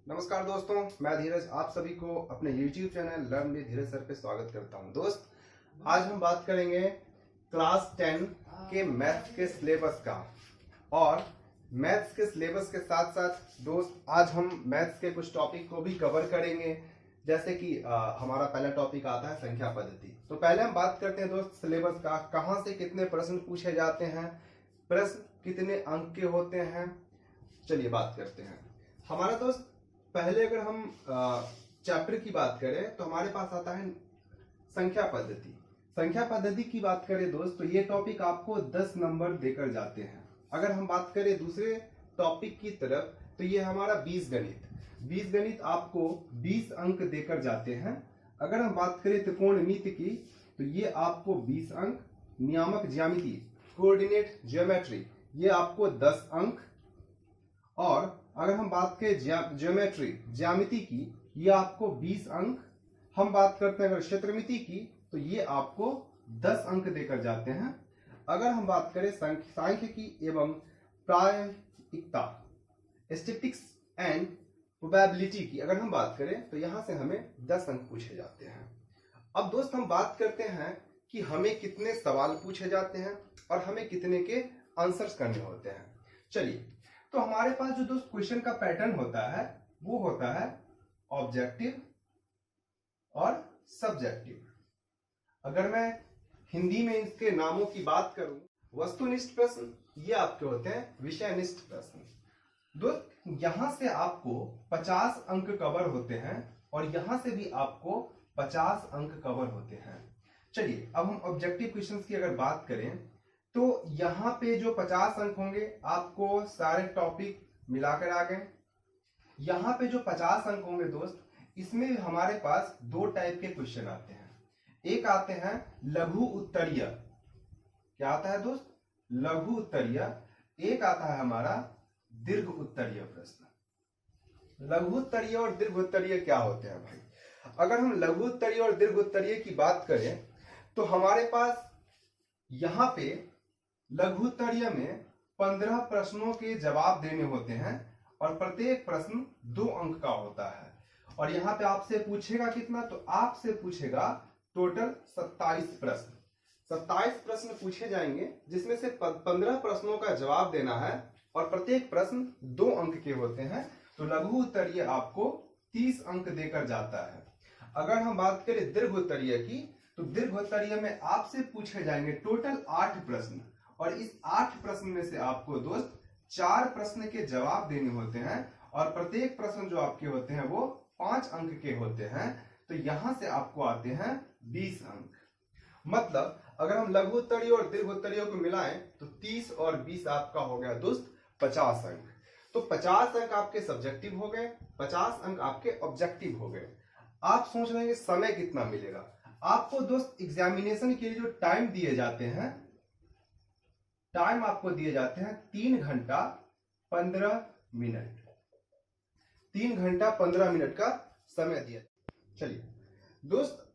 नमस्कार दोस्तों, मैं धीरज आप सभी को अपने YouTube channel learn with Dheeraj sir पे स्वागत करता हूं। दोस्त, आज हम बात करेंगे क्लास 10 के मैथ्स के सिलेबस का। और मैथ्स के सिलेबस के साथ साथ दोस्त आज हम मैथ्स के कुछ टॉपिक को भी कवर करेंगे। जैसे कि हमारा पहला टॉपिक आता है संख्या पद्धति। तो पहले हम बात करते हैं दोस्त सिलेबस का, कहाँ से कितने प्रश्न पूछे जाते हैं, प्रश्न कितने अंक के होते हैं। चलिए बात करते हैं। हमारा दोस्त पहले अगर हम चैप्टर की बात करें तो हमारे पास आता है संख्या पद्धति। संख्या पद्धति की बात करें दोस्त तो ये टॉपिक आपको 10 नंबर देकर जाते हैं। अगर हम बात करें दूसरे टॉपिक की तरफ तो ये हमारा बीजगणित आपको 20 अंक देकर जाते हैं। अगर हम बात करें त्रिकोणमिति की तो ये आपको 20 अंक, नियामक ज्यामिति कोऑर्डिनेट ज्योमेट्री ये आपको 10 अंक, और अगर हम बात करें ज्योमेट्री ज्यामिति की ये आपको 20 अंक। हम बात करते हैं अगर क्षेत्रमिति की तो ये आपको 10 अंक देकर जाते हैं। अगर हम बात करें सांख्यिकी एवं प्रायिकता स्टैटिस्टिक्स एंड प्रोबेबिलिटी की अगर हम बात करें तो यहां से हमें 10 अंक पूछे जाते हैं। अब दोस्त हम बात करते हैं कि हमें कितने सवाल पूछे जाते हैं और हमें कितने के आंसर्स करने होते हैं। चलिए, तो हमारे पास जो दोस्त क्वेश्चन का पैटर्न होता है वो होता है ऑब्जेक्टिव और सब्जेक्टिव। अगर मैं हिंदी में इसके नामों की बात करूं, वस्तुनिष्ठ प्रश्न ये आपके होते हैं विषयनिष्ठ प्रश्न। दोस्त यहां से आपको 50 अंक कवर होते हैं और यहां से भी आपको 50 अंक कवर होते हैं। चलिए अब हम ऑब्जेक्टिव क्वेश्चंस की अगर बात करें तो यहां पे जो 50 अंक होंगे आपको सारे टॉपिक मिलाकर आ गए। यहां पे जो 50 अंक होंगे दोस्त इसमें हमारे पास दो टाइप के क्वेश्चन आते हैं। एक आते हैं लघु उत्तरीय, क्या आता है दोस्त? लघु उत्तरीय। एक आता है हमारा दीर्घ उत्तरीय प्रश्न। लघु उत्तरीय और दीर्घ उत्तरीय क्या होते हैं भाई? अगर हम लघु उत्तरीय और दीर्घ उत्तरीय की बात करें तो हमारे पास यहां पे लघु उत्तरीय में 15 प्रश्नों के जवाब देने होते हैं और प्रत्येक प्रश्न 2 अंक का होता है। और यहाँ पे आपसे पूछेगा कितना? तो आपसे पूछेगा टोटल 27 प्रश्न। 27 प्रश्न पूछे जाएंगे जिसमें से 15 प्रश्नों का जवाब देना है और प्रत्येक प्रश्न 2 अंक के होते हैं। तो लघु उत्तरीय आपको 30 अंक देकर जाता है। अगर हम बात करें दीर्घ उत्तरीय की तो दीर्घ उत्तरीय में आपसे पूछे जाएंगे टोटल 8 प्रश्न और इस 8 प्रश्न में से आपको दोस्त 4 प्रश्न के जवाब देने होते हैं और प्रत्येक प्रश्न जो आपके होते हैं वो 5 अंक के होते हैं। तो यहां से आपको आते हैं 20 अंक। मतलब अगर हम लघु उत्तरीय और दीर्घ उत्तरीय को मिलाएं तो 30 और 20 आपका हो गया दोस्त 50 अंक। तो 50 अंक आपके सब्जेक्टिव हो गए, 50 अंक आपके ऑब्जेक्टिव हो गए। आप सोच रहे हैं समय कितना मिलेगा आपको दोस्त? एग्जामिनेशन के लिए जो टाइम दिए जाते हैं, टाइम आपको दिए जाते हैं 3 घंटा 15 मिनट। 3 घंटा 15 मिनट का समय दिया। चलिए दोस्त,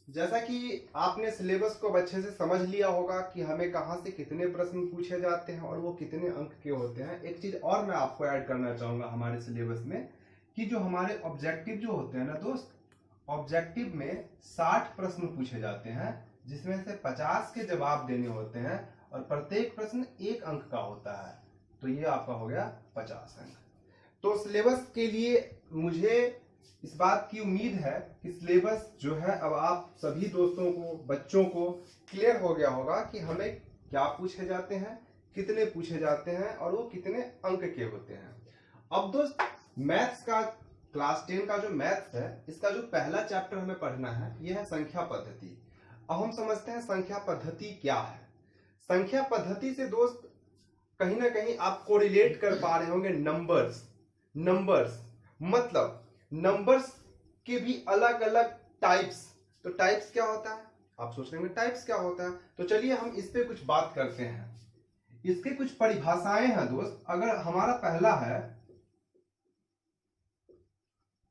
जैसा कि आपने सिलेबस को अच्छे से समझ लिया होगा कि हमें कहां से कितने प्रश्न पूछे जाते हैं और वो कितने अंक के होते हैं। एक चीज और मैं आपको ऐड करना चाहूंगा हमारे सिलेबस में कि जो हमारे ऑब्जेक्टिव जो होते हैं ना दोस्त, ऑब्जेक्टिव में 60 प्रश्न पूछे जाते हैं जिसमें से 50 के जवाब देने होते हैं और प्रत्येक प्रश्न 1 अंक का होता है। तो ये आपका हो गया 50 अंक। तो सिलेबस के लिए मुझे इस बात की उम्मीद है कि सिलेबस जो है अब आप सभी दोस्तों को, बच्चों को क्लियर हो गया होगा कि हमें क्या पूछे जाते हैं, कितने पूछे जाते हैं और वो कितने अंक के होते हैं। अब दोस्त मैथ्स का क्लास 10 का जो मैथ्स है इसका जो पहला चैप्टर हमें पढ़ना है यह है संख्या पद्धति। अब हम समझते हैं संख्या पद्धति क्या है। संख्या पद्धति से दोस्त कहीं ना कहीं आप कोरिलेट कर पा रहे होंगे नंबर्स मतलब नंबर्स के भी अलग अलग टाइप्स। तो टाइप्स क्या होता है आप सोच रहे होंगे, टाइप्स क्या होता है? तो चलिए हम इस पे कुछ बात करते हैं। इसके कुछ परिभाषाएं हैं दोस्त। अगर हमारा पहला है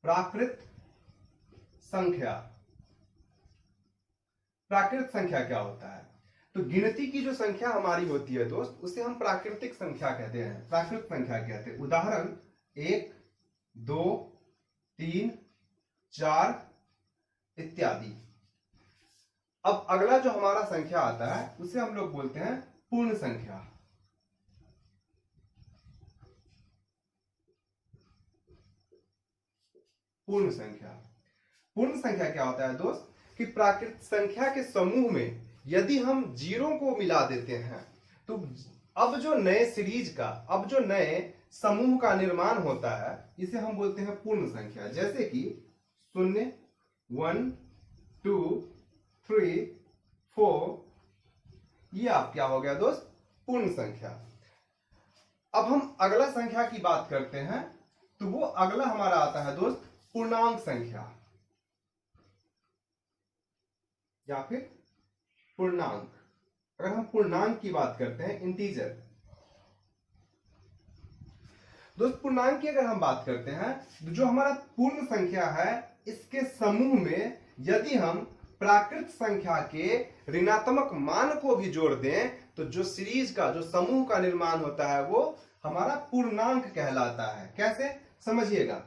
प्राकृत संख्या। प्राकृत संख्या क्या होता है? तो गिनती की जो संख्या हमारी होती है दोस्त उसे हम प्राकृतिक संख्या कहते हैं, प्राकृत संख्या कहते हैं। उदाहरण 1, 2, 3, 4 इत्यादि। अब अगला जो हमारा संख्या आता है उसे हम लोग बोलते हैं पूर्ण संख्या। पूर्ण संख्या। पूर्ण संख्या क्या होता है दोस्त कि प्राकृत संख्या के समूह में यदि हम जीरो को मिला देते हैं तो अब जो नए सीरीज का, अब जो नए समूह का निर्माण होता है इसे हम बोलते हैं पूर्ण संख्या। जैसे कि 0, 1, 2, 3, 4, ये आप क्या हो गया दोस्त, पूर्ण संख्या। अब हम अगला संख्या की बात करते हैं तो वो अगला हमारा आता है दोस्त पूर्णांक संख्या या फिर पूर्णांक। अगर हम पूर्णांक की बात करते हैं, इंटीजर दोस्त, पूर्णांक की अगर हम बात करते हैं तो जो हमारा पूर्ण संख्या है इसके समूह में यदि हम प्राकृत संख्या के ऋणात्मक मान को भी जोड़ दें तो जो सीरीज का, जो समूह का निर्माण होता है वो हमारा पूर्णांक कहलाता है। कैसे, समझिएगा।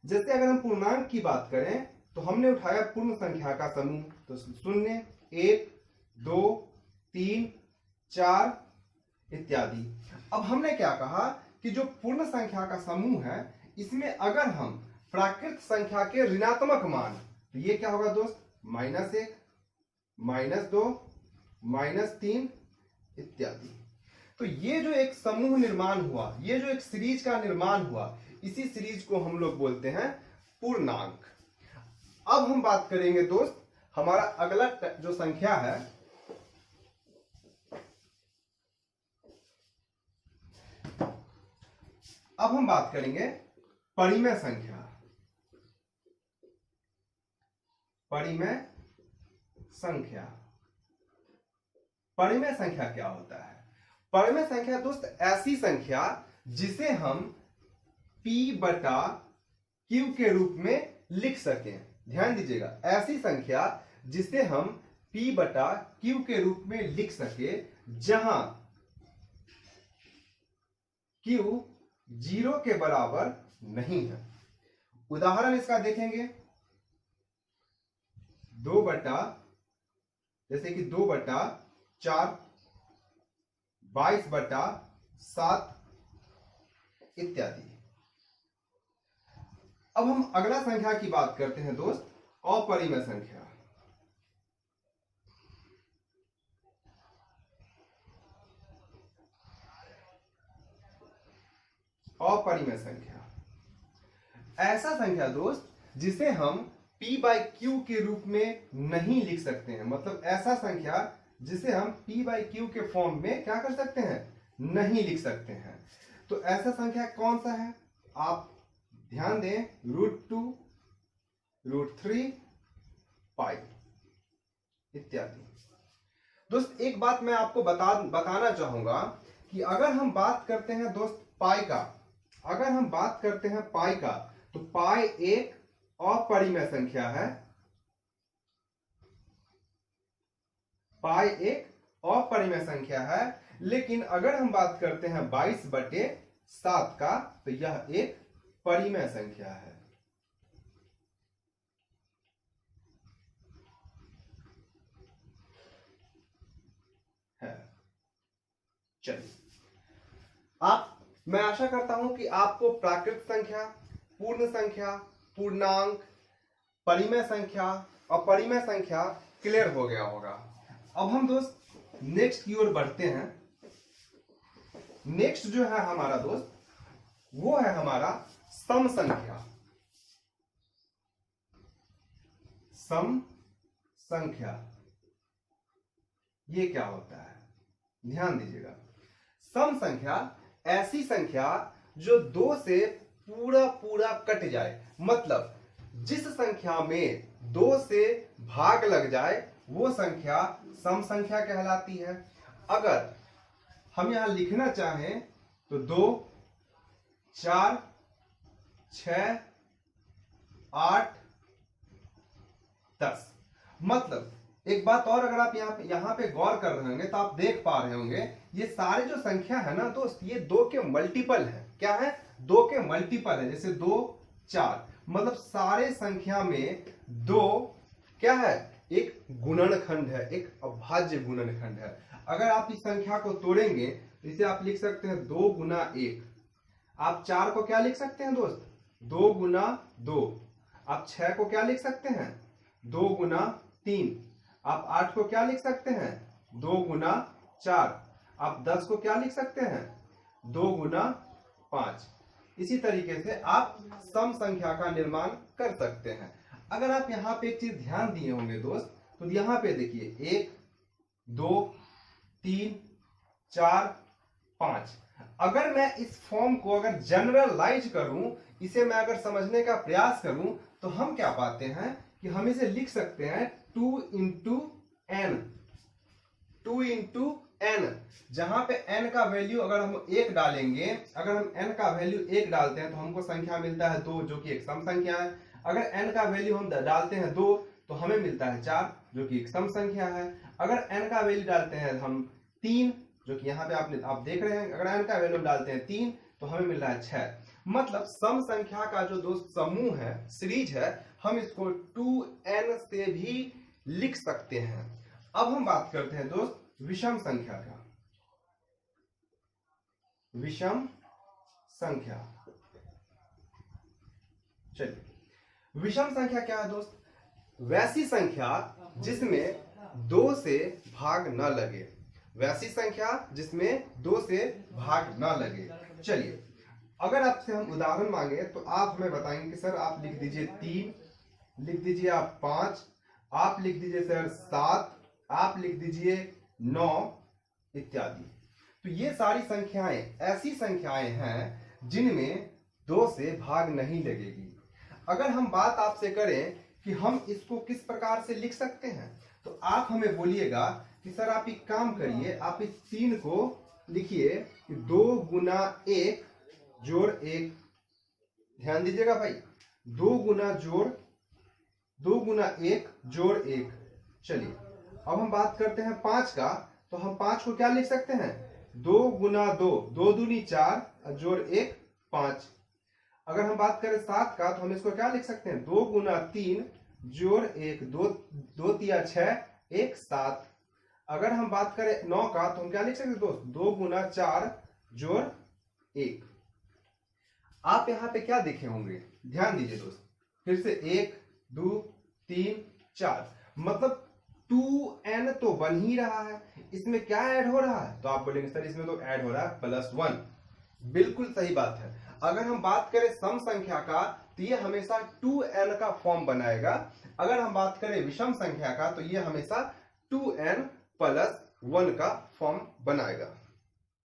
जैसे अगर हम पूर्णांक की बात करें तो हमने उठाया पूर्ण संख्या का समूह, तो 0, 1, 2, 3, 4 इत्यादि। अब हमने क्या कहा कि जो पूर्ण संख्या का समूह है इसमें अगर हम प्राकृत संख्या के ऋणात्मक मान, तो ये क्या होगा दोस्त, -1, -2, -3 इत्यादि। तो ये जो एक समूह निर्माण हुआ, ये जो एक सीरीज का निर्माण हुआ, इसी सीरीज को हम लोग बोलते हैं पूर्णांक। अब हम बात करेंगे दोस्त, हमारा अगला जो संख्या है अब हम बात करेंगे परिमेय संख्या। परिमेय संख्या। परिमेय संख्या क्या होता है? परिमेय संख्या दोस्त ऐसी संख्या जिसे हम P/Q के रूप में लिख सकें। ध्यान दीजिएगा, ऐसी संख्या जिसे हम P/Q के रूप में लिख सके जहां Q 0 के बराबर नहीं है। उदाहरण इसका देखेंगे, 2/, 2/4, 22/7 इत्यादि। अब हम अगला संख्या की बात करते हैं दोस्त, अपरिमेय संख्या। अपरिमेय संख्या ऐसा संख्या दोस्त जिसे हम P/Q के रूप में नहीं लिख सकते हैं। मतलब ऐसा संख्या जिसे हम P/Q के फॉर्म में क्या कर सकते हैं, नहीं लिख सकते हैं। तो ऐसा संख्या कौन सा है, आप ध्यान दें, √2, √3, पाई इत्यादि। दोस्त एक बात मैं आपको बताना चाहूंगा कि अगर हम बात करते हैं दोस्त पाई का, अगर हम बात करते हैं पाई का, तो पाई एक अपरिमेय संख्या है। पाई एक अपरिमेय संख्या है, लेकिन अगर हम बात करते हैं 22/7 का, तो यह एक परिमेय संख्या है। चलिए, मैं आशा करता हूं कि आपको प्राकृत संख्या, पूर्ण संख्या, पूर्णांक, परिमेय संख्या, अपरिमेय संख्या क्लियर हो गया होगा। अब हम दोस्त नेक्स्ट की ओर बढ़ते हैं। नेक्स्ट जो है हमारा दोस्त, वो है हमारा सम संख्या। सम संख्या ये क्या होता है, ध्यान दीजिएगा। सम संख्या ऐसी संख्या जो 2 से पूरा कट जाए, मतलब जिस संख्या में 2 से भाग लग जाए वो संख्या सम संख्या कहलाती है। अगर हम यहां लिखना चाहें तो 2, 4, 6, 8, 10। मतलब एक बात और, अगर आप यहाँ पे गौर कर रहे होंगे तो आप देख पा रहे होंगे ये सारे जो संख्या है ना दोस्त, ये 2 के मल्टीपल है। क्या है, 2 के मल्टीपल है। जैसे 2, 4। मतलब सारे संख्या में 2 क्या है, एक गुणनखंड है, एक अभाज्य गुणनखंड है। अगर आप इस संख्या को तोड़ेंगे तो इसे आप लिख सकते हैं 2 गुना 1। आप 4 को क्या लिख सकते हैं दोस्त, 2 गुना 2। आप 6 को क्या लिख सकते हैं, 2 गुना 3। आप 8 को क्या लिख सकते हैं, 2 गुना 4। आप 10 को क्या लिख सकते हैं, 2 गुना 5। इसी तरीके से आप सम संख्या का निर्माण कर सकते हैं। अगर आप यहाँ पे एक चीज ध्यान दिए होंगे दोस्त, तो यहाँ पे देखिए 1 2 3 4 5। अगर मैं इस फॉर्म को अगर जनरलाइज करूं, इसे मैं अगर समझने का प्रयास करूं, तो हम क्या पाते हैं कि हम इसे लिख सकते हैं 2 इंटू एन। 2 इंटू एन, जहां पे n का वैल्यू अगर हम 1 डालेंगे, अगर हम n का वैल्यू 1 डालते हैं तो हमको संख्या मिलता है 2, जो कि एक सम संख्या है। अगर n का वैल्यू हम डालते हैं 2 तो हमें मिलता है 4, जो कि एक सम संख्या है। अगर n का वैल्यू डालते हैं हम 3, जो कि यहाँ पे आप देख रहे हैं, अगर n का वैल्यू डालते हैं 3 तो हमें मिल रहा है 6। मतलब सम संख्या का जो दोस्त समूह है, सीरीज है, हम इसको 2n से भी लिख सकते हैं। अब हम बात करते हैं दोस्त विषम संख्या का। विषम संख्या, चलिए, विषम संख्या क्या है दोस्त, वैसी संख्या जिसमें 2 से भाग न लगे। वैसी संख्या जिसमें 2 से भाग न लगे। चलिए, अगर आपसे हम उदाहरण मांगे तो आप हमें बताएंगे कि सर आप लिख दीजिए 3, लिख दीजिए आप 5, आप लिख दीजिए सर 7, आप लिख दीजिए 9 इत्यादि। तो ये सारी संख्याएं ऐसी संख्याएं हैं जिनमें 2 से भाग नहीं लगेगी। अगर हम बात आपसे करें कि हम इसको किस प्रकार से लिख सकते हैं, तो आप हमें बोलिएगा कि सर आप एक काम करिए, आप इस 3 को लिखिए 2 गुना 1 जोड़ 1। ध्यान दीजिएगा भाई, 2 गुना 1 जोड़ 1। चलिए, अब हम बात करते हैं 5 का, तो हम 5 को क्या लिख सकते हैं, 2 गुना 2, 2 दूनी 4 जोड़ 1 5। अगर हम बात करें 7 का, तो हम इसको क्या लिख सकते हैं, 2 गुना 3 जोड़ 1, 2 तिया 6 1 7। अगर हम बात करें 9 का, तो हम क्या लिख सकते हैं दोस्त, 2 गुना 4 जोड़ 1। आप यहाँ पे क्या देखे होंगे, ध्यान दीजिए दोस्त, फिर से 1 2 3 4, मतलब 2n तो बन ही रहा है, इसमें क्या ऐड हो रहा है, तो आप बोलेंगे सर इसमें तो ऐड हो रहा है +1। बिल्कुल सही बात है। अगर हम बात करें सम संख्या का, तो ये हमेशा 2n का फॉर्म बनाएगा। अगर हम बात करें विषम संख्या का, तो ये हमेशा 2n + 1 का फॉर्म बनाएगा।